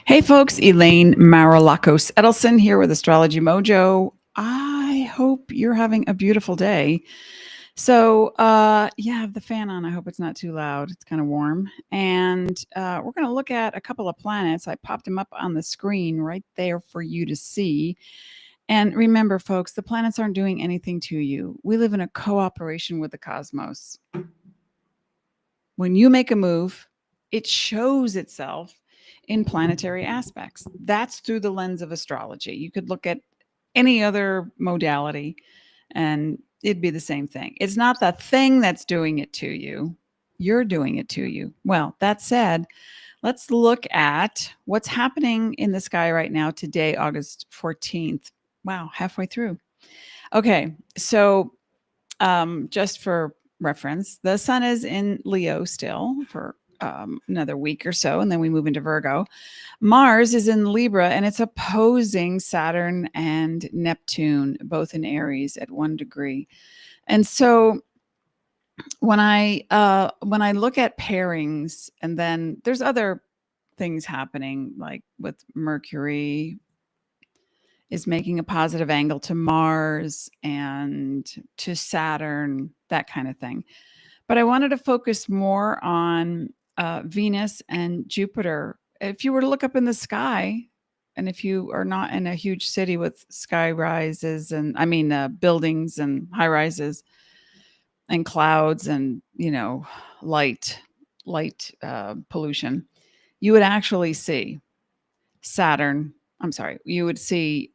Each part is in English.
Hey folks, Elaine Marilakos Edelson here with Astrology Mojo. I hope you're having a beautiful day. I have the fan on. I hope it's not too loud. It's kind of warm. And we're going to look at a couple of planets. I popped them up on the screen right there for you to see. And remember, folks, the planets aren't doing anything to you. We live in a cooperation with the cosmos. When you make a move, it shows itself in planetary aspects. That's through the lens of astrology. You could look at any other modality and it'd be the same thing. It's not the thing that's doing it to you, you're doing it to you. Well, that said, let's look at what's happening in the sky right now today, August 14th. Wow, halfway through. Okay, so just for reference, the sun is in Leo still for another week or so, and then we move into Virgo. Mars is in Libra, and it's opposing Saturn and Neptune, both in Aries at 1 degree. And so when I look at pairings, and then there's other things happening, like with Mercury is making a positive angle to Mars and to Saturn, that kind of thing. But I wanted to focus more on Venus and Jupiter. If you were to look up in the sky, and if you are not in a huge city with sky rises and buildings and high rises and clouds and light pollution, you would actually see Saturn. I'm sorry, you would see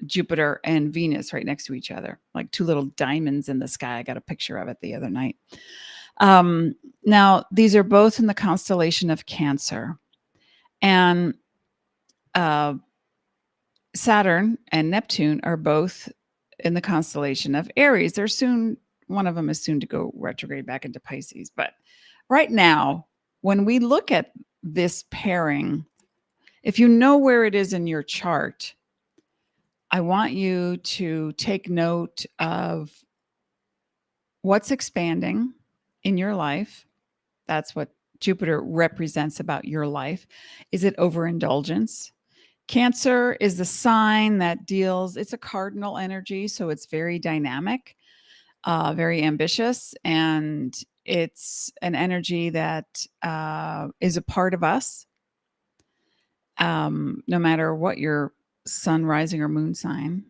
Jupiter and Venus right next to each other, like two little diamonds in the sky. I got a picture of it the other night. Now, these are both in the constellation of Cancer. And Saturn and Neptune are both in the constellation of Aries. One of them is soon to go retrograde back into Pisces. But right now, when we look at this pairing, if you know where it is in your chart, I want you to take note of what's expanding in your life. That's what Jupiter represents about your life. Is it overindulgence? Cancer is the sign that it's a cardinal energy, so it's very dynamic, very ambitious, and it's an energy that is a part of us, no matter what your sun, rising, or moon sign.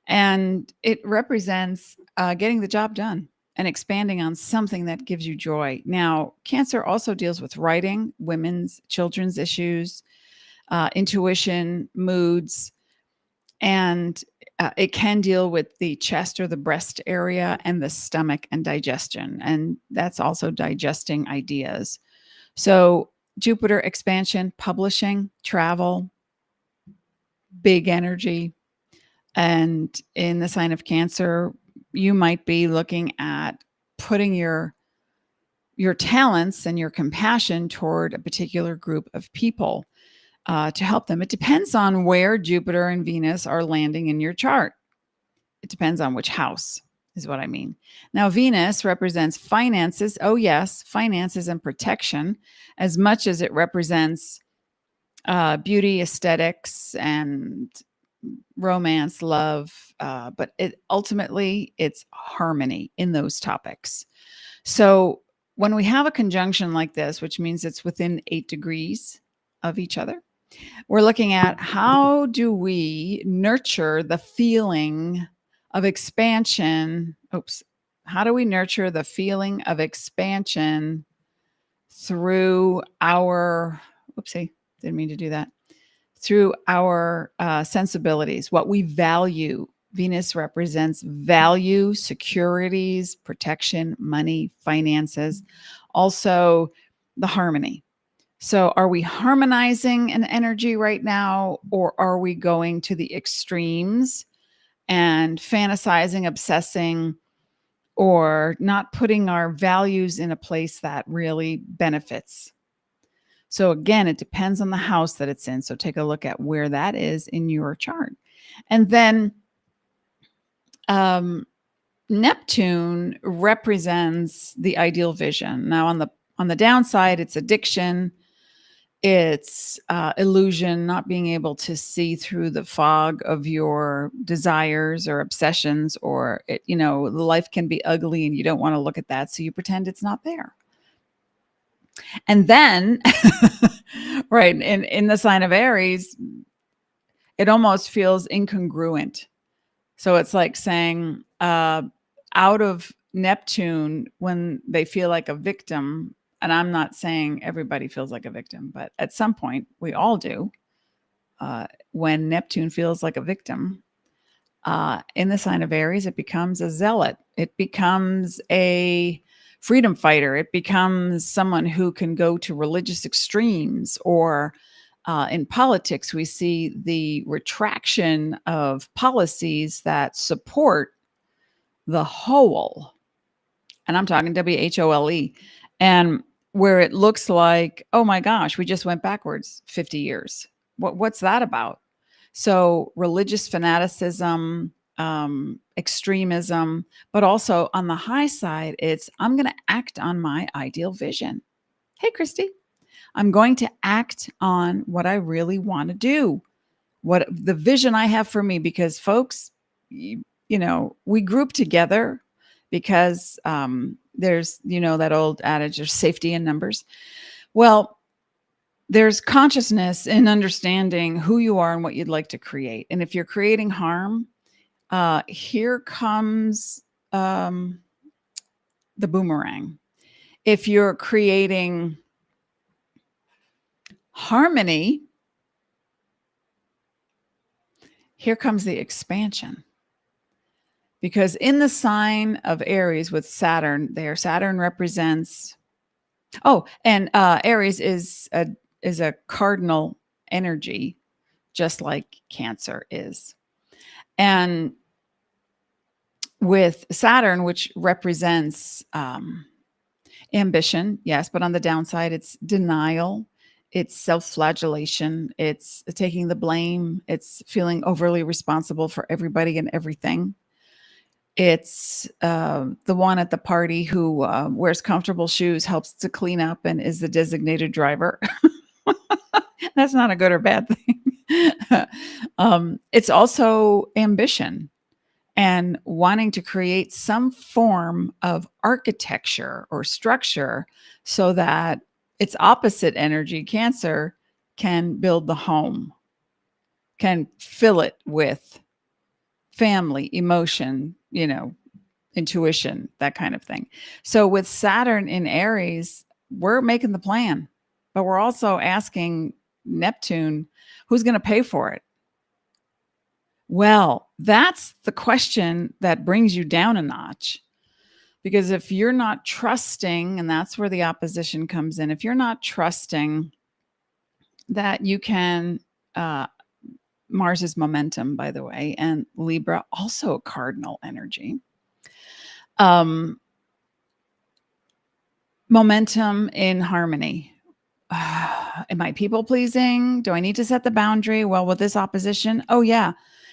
And it represents getting the job done and expanding on something that gives you joy. Now, Cancer also deals with writing, children's issues, intuition, moods, and it can deal with the chest or the breast area and the stomach and digestion. And that's also digesting ideas. So Jupiter expansion, publishing, travel, big energy. And in the sign of Cancer, you might be looking at putting your talents and your compassion toward a particular group of people to help them. It depends on where Jupiter and Venus are landing in your chart. It depends on which house is what I mean. Now, Venus represents finances. Oh, yes, finances and protection, as much as it represents beauty, aesthetics, and romance, love, but ultimately it's harmony in those topics. So when we have a conjunction like this, which means it's within 8 degrees of each other, we're looking at how do we nurture the feeling of expansion. How do we nurture the feeling of expansion through our, didn't mean to do that, through our sensibilities, what we value. Venus represents value, securities, protection, money, finances, also the harmony. So are we harmonizing an energy right now, or are we going to the extremes and fantasizing, obsessing, or not putting our values in a place that really benefits? So again, it depends on the house that it's in. So take a look at where that is in your chart. And then Neptune represents the ideal vision. Now on the downside, it's addiction, It's illusion, not being able to see through the fog of your desires or obsessions, or life can be ugly and you don't want to look at that, so you pretend it's not there. And then, right, in the sign of Aries, it almost feels incongruent. So it's like saying, out of Neptune, when they feel like a victim, and I'm not saying everybody feels like a victim, but at some point we all do. When Neptune feels like a victim, in the sign of Aries, it becomes a zealot. It becomes a freedom fighter. It becomes someone who can go to religious extremes, or in politics, we see the retraction of policies that support the whole. And I'm talking WHOLE. And where it looks like, oh my gosh, we just went backwards 50 years. What's that about? So religious fanaticism, extremism, but also on the high side, it's I'm going to act on my ideal vision. Hey, Christy, I'm going to act on what I really want to do, what the vision I have for me, because folks, we group together because there's, that old adage, there's safety in numbers. Well, there's consciousness in understanding who you are and what you'd like to create. And if you're creating harm, here comes the boomerang. If you're creating harmony, here comes the expansion. Because in the sign of Aries with Saturn, Saturn represents, and Aries is a cardinal energy, just like Cancer is. And with Saturn, which represents ambition, yes, but on the downside, it's denial, it's self-flagellation, it's taking the blame, it's feeling overly responsible for everybody and everything. It's the one at the party who wears comfortable shoes, helps to clean up, and is the designated driver. That's not a good or bad thing. It's also ambition and wanting to create some form of architecture or structure so that its opposite energy, Cancer, can build the home, can fill it with family, emotion, intuition, that kind of thing. So with Saturn in Aries, we're making the plan, but we're also asking Neptune, who's going to pay for it? Well, that's the question that brings you down a notch. Because if you're not trusting, and that's where the opposition comes in, if you're not trusting that you can, Mars is momentum, by the way, and Libra, also a cardinal energy. Momentum in harmony. Am I people pleasing? Do I need to set the boundary? Well, with this opposition, oh yeah,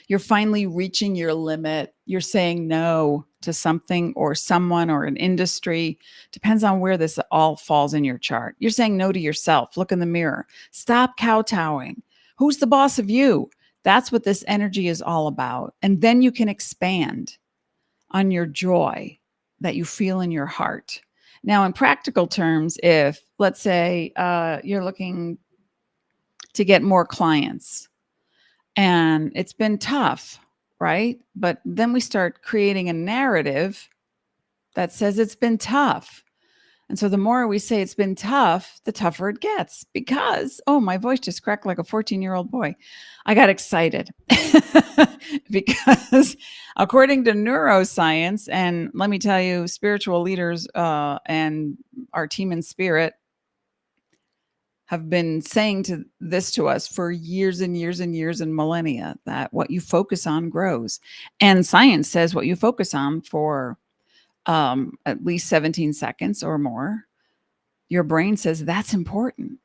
you're finally reaching your limit. You're saying no to something or someone or an industry. Depends on where this all falls in your chart. You're saying no to yourself. Look in the mirror. Stop kowtowing. Who's the boss of you? That's what this energy is all about. And then you can expand on your joy that you feel in your heart. Now, in practical terms, if, let's say, you're looking to get more clients and it's been tough, right? But then we start creating a narrative that says it's been tough. And so the more we say it's been tough, the tougher it gets, because, oh, my voice just cracked like a 14-year-old boy. I got excited because according to neuroscience, and let me tell you, spiritual leaders and our team in spirit have been saying this to us for years and years and years and millennia, that what you focus on grows. And science says what you focus on for at least 17 seconds or more, your brain says that's important.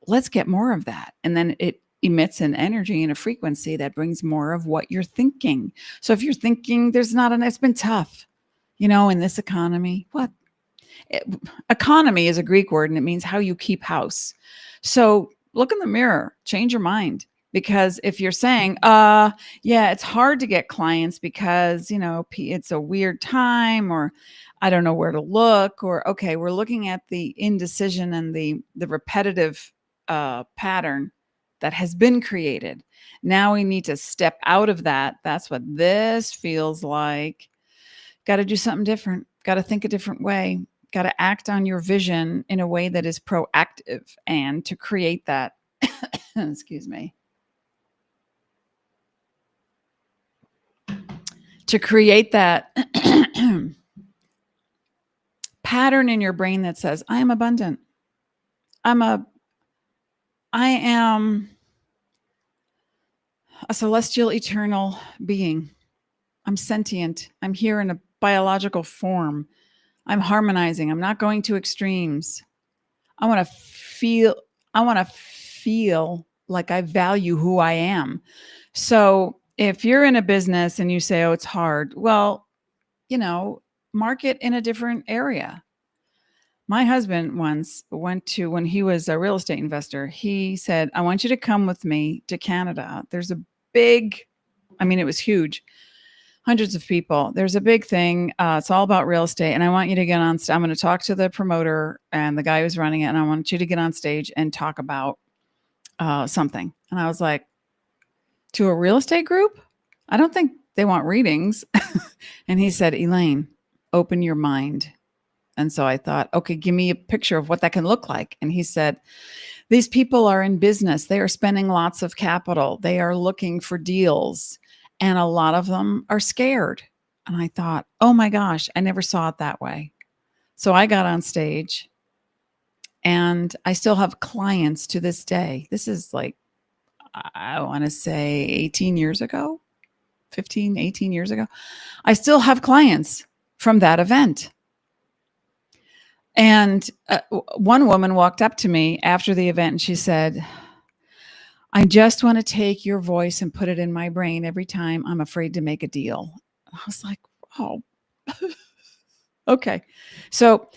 Let's get more of that. And then it emits an energy and a frequency that brings more of what you're thinking. So if you're thinking it's been tough, in this economy, what? Economy is a Greek word and it means how you keep house. So look in the mirror, change your mind. Because if you're saying, yeah, it's hard to get clients because, it's a weird time, or I don't know where to look, or okay, we're looking at the indecision and the repetitive pattern that has been created. Now we need to step out of that. That's what this feels like. Got to do something different. Got to think a different way. Got to act on your vision in a way that is proactive, and to create that, excuse me, to create that pattern in your brain that says, I am abundant. I am a celestial, eternal being. I'm sentient. I'm here in a biological form. I'm harmonizing. I'm not going to extremes. I want to feel like I value who I am. So if you're in a business and you say, oh, it's hard, well, market in a different area. My husband once went to, when he was a real estate investor, he said, I want you to come with me to Canada. There's a big, it was huge, hundreds of people. There's a big thing. It's all about real estate. And I want you to get on. I'm going to talk to the promoter and the guy who's running it. And I want you to get on stage and talk about something. And I was like, to a real estate group? I don't think they want readings. And he said, Elaine, open your mind. And so I thought, okay, give me a picture of what that can look like. And he said, these people are in business. They are spending lots of capital. They are looking for deals. And a lot of them are scared. And I thought, oh my gosh, I never saw it that way. So I got on stage, and I still have clients to this day. This is like, I want to say 18 years ago, 15, 18 years ago. I still have clients from that event. And one woman walked up to me after the event and she said, I just want to take your voice and put it in my brain every time I'm afraid to make a deal. I was like, oh, okay. So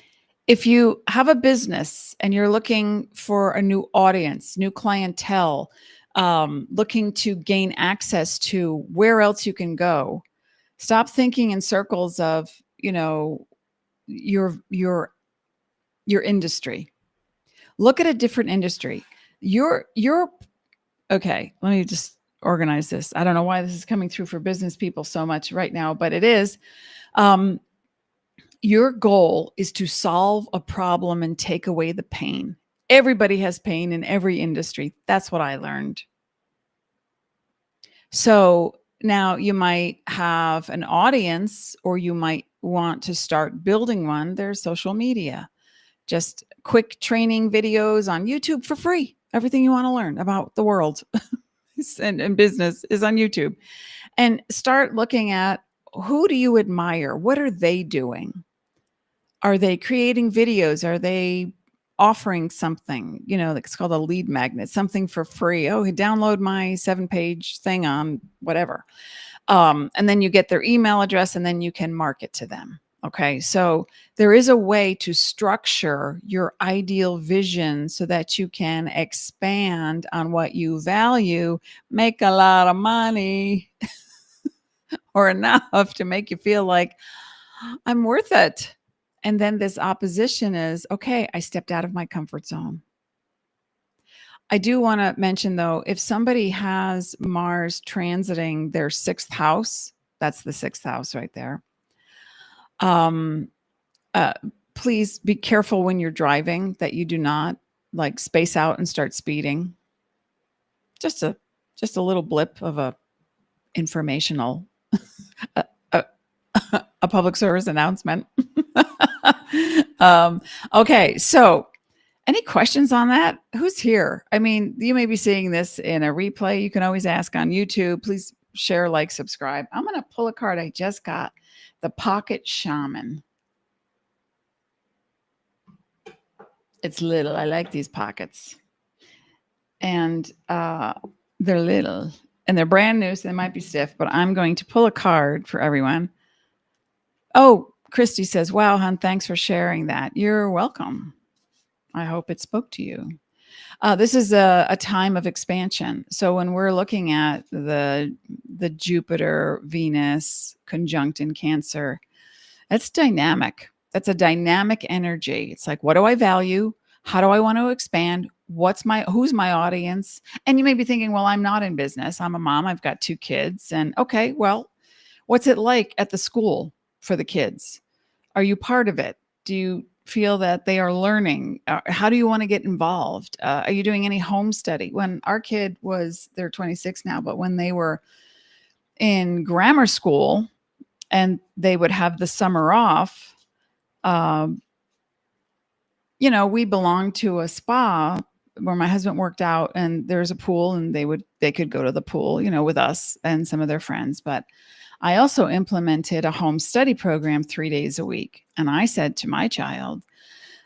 if you have a business and you're looking for a new audience, new clientele, looking to gain access to where else you can go, stop thinking in circles of, your industry. Look at a different industry. You're okay. Let me just organize this. I don't know why this is coming through for business people so much right now, but it is. Your goal is to solve a problem and take away the pain. Everybody has pain in every industry. That's what I learned. So now you might have an audience, or you might want to start building one. There's social media, just quick training videos on YouTube for free. Everything you want to learn about the world and business is on YouTube. And start looking at, who do you admire? What are they doing? Are they creating videos? Are they offering something, it's called a lead magnet, something for free? Oh, download my 7-page thing on whatever. And then you get their email address, and then you can market to them. Okay. So there is a way to structure your ideal vision so that you can expand on what you value, make a lot of money or enough to make you feel like I'm worth it. And then this opposition is, okay, I stepped out of my comfort zone. I do want to mention, though, if somebody has Mars transiting their 6th house, that's the 6th house right there. Please be careful when you're driving that you do not space out and start speeding. Just a little blip of a informational, a public service announcement. Okay. So any questions on that? Who's here? You may be seeing this in a replay. You can always ask on YouTube. Please share, like, subscribe. I'm going to pull a card I just got, the Pocket Shaman. It's little. I like these pockets. And they're little. And they're brand new, so they might be stiff. But I'm going to pull a card for everyone. Oh, Christy says, wow, hon, thanks for sharing that. You're welcome. I hope it spoke to you. This is a time of expansion. So when we're looking at the Jupiter Venus conjunct in Cancer, that's dynamic. That's a dynamic energy. It's like, what do I value? How do I want to expand? Who's my audience? And you may be thinking, well, I'm not in business. I'm a mom. I've got 2 kids. And okay, well, what's it like at the school for the kids? Are you part of it? Do you feel that they are learning? How do you want to get involved? Are you doing any home study? When our kid was, they're 26 now, but when they were in grammar school and they would have the summer off, um, we belonged to a spa where my husband worked out, and there's a pool, and they could go to the pool, with us and some of their friends. But I also implemented a home study program 3 days a week. And I said to my child,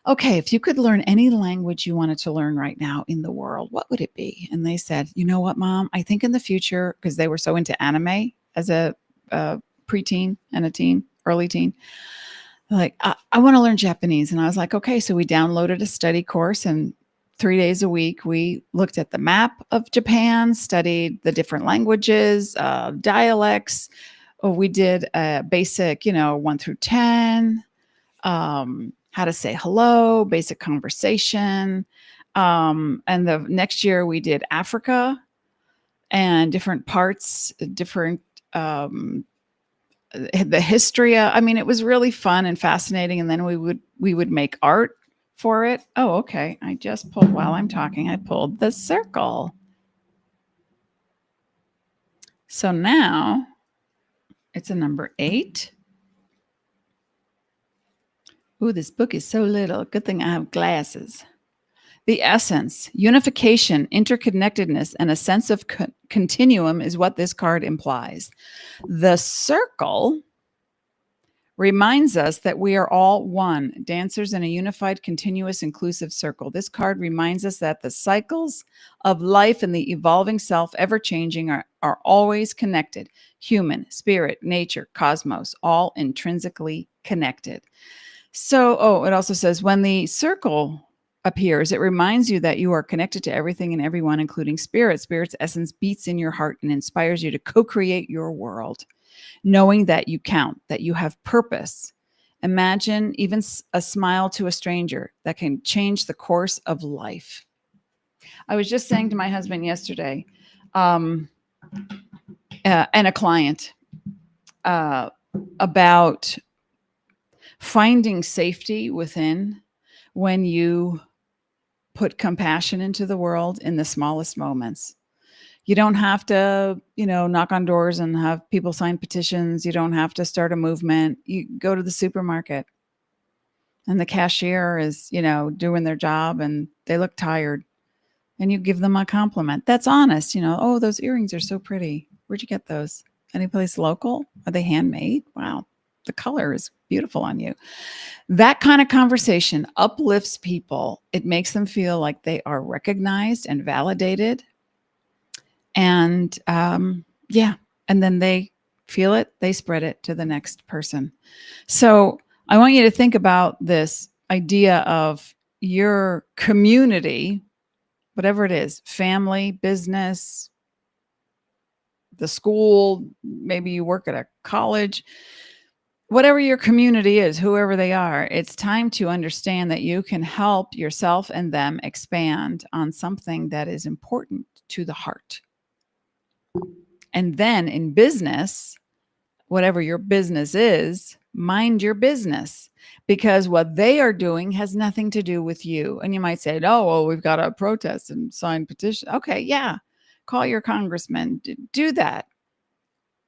okay, if you could learn any language you wanted to learn right now in the world, what would it be? And they said, you know what, Mom, I think in the future, because they were so into anime as a preteen and a teen, early teen, like, I want to learn Japanese. And I was like, okay, so we downloaded a study course, and 3 days a week, we looked at the map of Japan, studied the different languages, dialects. We did a basic, 1 through 10, how to say hello, basic conversation. And the next year we did Africa and different parts, different, the history. I mean, it was really fun and fascinating. And then we would make art for it. Oh, okay. I just pulled, while I'm talking, I pulled the circle. So now it's a number 8. Ooh, this book is so little. Good thing I have glasses. The essence, unification, interconnectedness, and a sense of continuum is what this card implies. The circle reminds us that we are all one, dancers in a unified, continuous, inclusive circle. This card reminds us that the cycles of life and the evolving self, ever changing, are always connected. Human, spirit, nature, cosmos, all intrinsically connected. So, it also says when the circle appears, it reminds you that you are connected to everything and everyone, including spirit. Spirit's essence beats in your heart and inspires you to co-create your world, knowing that you count, that you have purpose. Imagine even a smile to a stranger that can change the course of life. I was just saying to my husband yesterday, and a client, about finding safety within when you put compassion into the world in the smallest moments. You don't have to, knock on doors and have people sign petitions. You don't have to start a movement. You go to the supermarket and the cashier is, doing their job and they look tired, and you give them a compliment. That's honest. Oh, those earrings are so pretty. Where'd you get those? Any place local? Are they handmade? Wow. The color is beautiful on you. That kind of conversation uplifts people. It makes them feel like they are recognized and validated. And and then they feel it, they spread it to the next person. So I want you to think about this idea of your community, whatever it is, family, business, the school, maybe you work at a college, whatever your community is, whoever they are, it's time to understand that you can help yourself and them expand on something that is important to the heart. And then in business, whatever your business is, mind your business, because what they are doing has nothing to do with you. And you might say, oh, well, we've got to protest and sign petition. Okay, yeah. Call your congressman. Do that.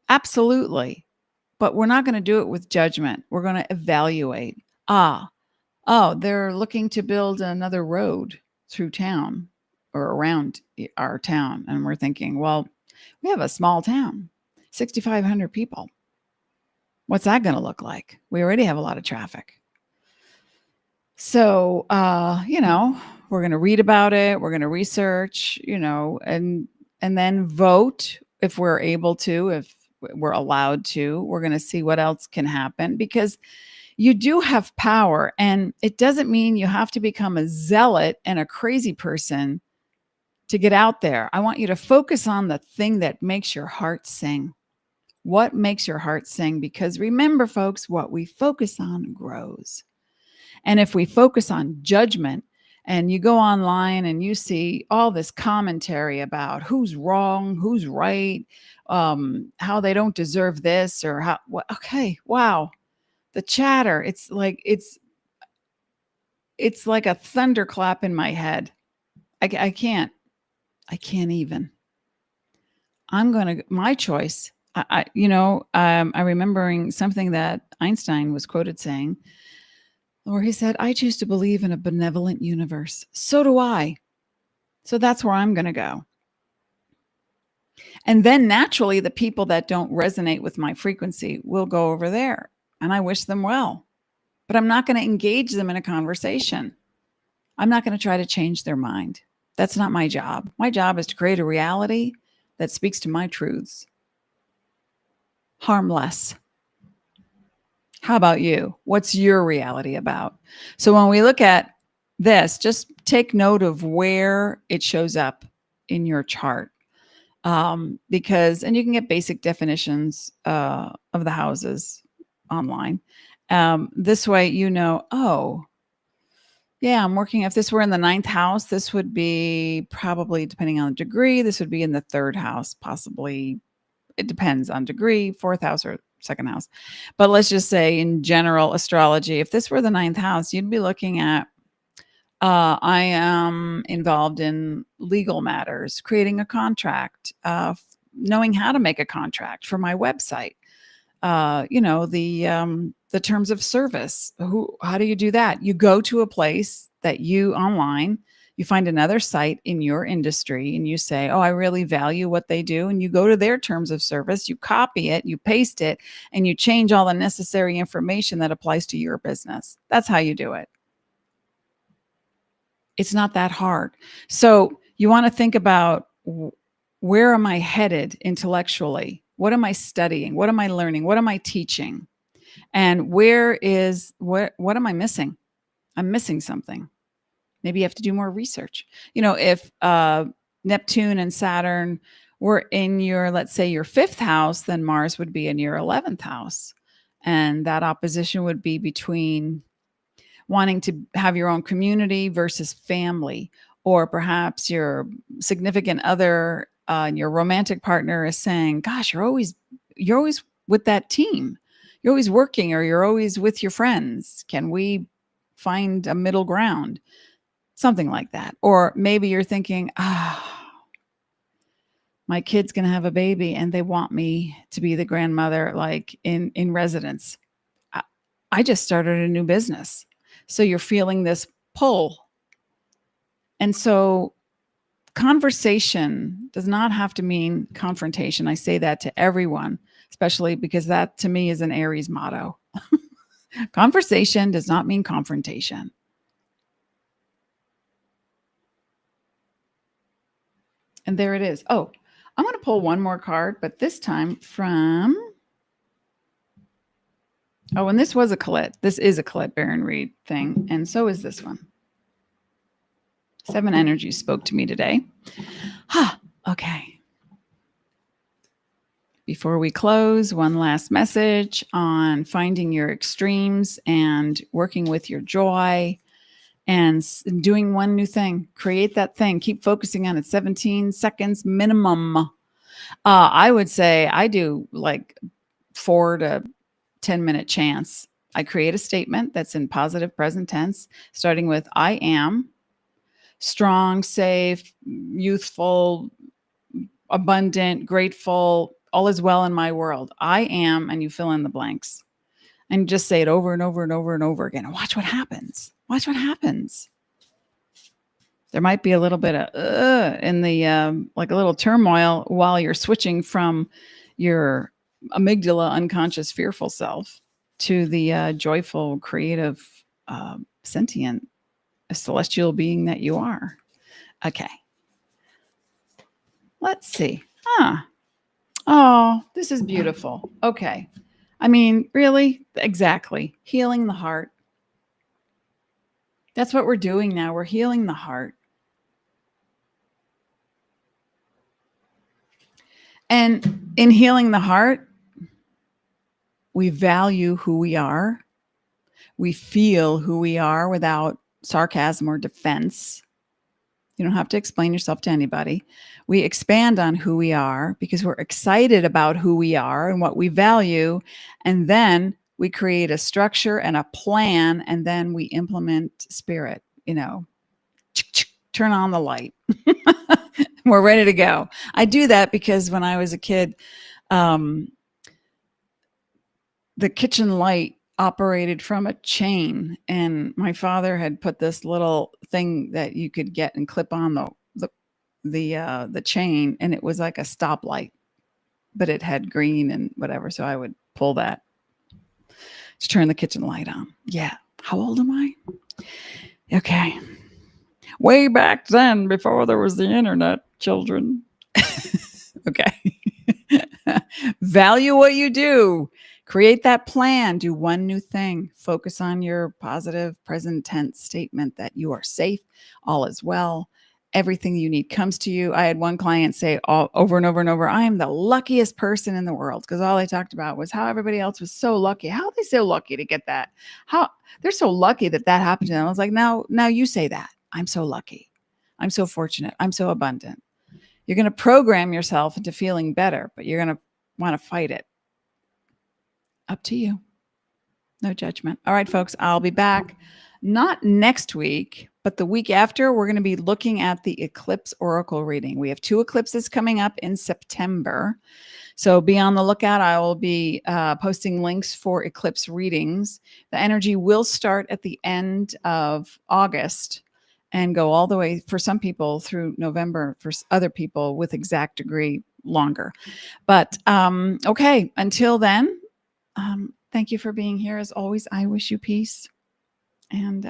Absolutely. But we're not going to do it with judgment. We're going to evaluate. They're looking to build another road through town or around our town. And we're thinking, well, we have a small town, 6,500 people. What's that going to look like? We already have a lot of traffic. So, we're going to read about it. We're going to research, and then vote if we're able to, if we're allowed to. We're going to see what else can happen, because You do have power, and it doesn't mean you have to become a zealot and a crazy person to get out there. I want you to focus on the thing that makes your heart sing. What makes your heart sing? Because remember, folks, what we focus on grows. And if we focus on judgment, and you go online and you see all this commentary about who's wrong, who's right, how they don't deserve this, or how, okay, wow, the chatter, it's like a thunderclap in my head. I can't even. I'm going to, my choice. I'm remembering something that Einstein was quoted saying, where he said, I choose to believe in a benevolent universe. So do I. So that's where I'm going to go. And then naturally, the people that don't resonate with my frequency will go over there. And I wish them well. But I'm not going to engage them in a conversation. I'm not going to try to change their mind. That's not my job. My job is to create a reality that speaks to my truths. Harmless. How about you? What's your reality about? So when we look at this, just take note of where it shows up in your chart. Because, and you can get basic definitions of the houses online. This way, oh, yeah, I'm working. If this were in the 9th house, this would be probably, depending on the degree, this would be in the 3rd house, possibly. It depends on degree, 4th house or 2nd house. But let's just say in general astrology, if this were the 9th house, you'd be looking at, I am involved in legal matters, creating a contract, knowing how to make a contract for my website. The terms of service. How do you do that? You go to a place that you online, you find another site in your industry and you say, oh, I really value what they do. And you go to their terms of service, you copy it, you paste it, and you change all the necessary information that applies to your business. That's how you do it. It's not that hard. So you want to think about, where am I headed intellectually? What am I studying? What am I learning? What am I teaching? And what am I missing? I'm missing something. Maybe you have to do more research. If Neptune and Saturn were in your, let's say, your 5th house, then Mars would be in your 11th house. And that opposition would be between wanting to have your own community versus family, or perhaps your significant other, your romantic partner is saying, gosh, you're always with that team. You're always working, or you're always with your friends. Can we find a middle ground? Something like that. Or maybe you're thinking, my kid's going to have a baby and they want me to be the grandmother, like in residence. I just started a new business. So you're feeling this pull. And so conversation does not have to mean confrontation. I say that to everyone, especially because that to me is an Aries motto. Conversation does not mean confrontation. And there it is. Oh, I'm going to pull one more card, but this time from, and this was a Colette. This is a Colette Baron Reed thing. And so is this one. 7 energies spoke to me today. Okay. Before we close, one last message on finding your extremes and working with your joy and doing one new thing. Create that thing. Keep focusing on it. 17 seconds minimum. I would say I do like 4 to 10-minute chants. I create a statement that's in positive present tense, starting with I am strong, safe, youthful, abundant, grateful, all is well in my world. I am, and you fill in the blanks. And just say it over and over and over and over again. And watch what happens. Watch what happens. There might be a little bit of in the like a little turmoil while you're switching from your amygdala, unconscious, fearful self to the joyful, creative, sentient, celestial being that you are. Okay. Let's see. Oh, this is beautiful. Okay. I mean, really? Exactly. Healing the heart. That's what we're doing now. We're healing the heart. And in healing the heart, we value who we are. We feel who we are without sarcasm or defense. You don't have to explain yourself to anybody. We expand on who we are because we're excited about who we are and what we value. And then we create a structure and a plan, and then we implement spirit, turn on the light. We're ready to go. I do that because when I was a kid, um, the kitchen light operated from a chain, and my father had put this little thing that you could get and clip on the chain, and it was like a stoplight, but it had green and whatever. So I would pull that to turn the kitchen light on. Yeah. How old am I? Okay. Way back then, before there was the internet, children. Okay. Value what you do. Create that plan. Do one new thing. Focus on your positive present tense statement that you are safe, all is well. Everything you need comes to you. I had one client say over and over and over, I am the luckiest person in the world, because all I talked about was how everybody else was so lucky. How are they so lucky to get that? How they're so lucky that happened to them. I was like, now you say that. I'm so lucky. I'm so fortunate. I'm so abundant. You're going to program yourself into feeling better, but you're going to want to fight it. Up to you. No judgment. All right, folks, I'll be back not next week, but the week after. We're going to be looking at the eclipse oracle reading. We have 2 eclipses coming up in September. So be on the lookout. I will be posting links for eclipse readings. The energy will start at the end of August and go all the way, for some people, through November, for other people with exact degree longer. But okay, until then, thank you for being here. As always, I wish you peace. And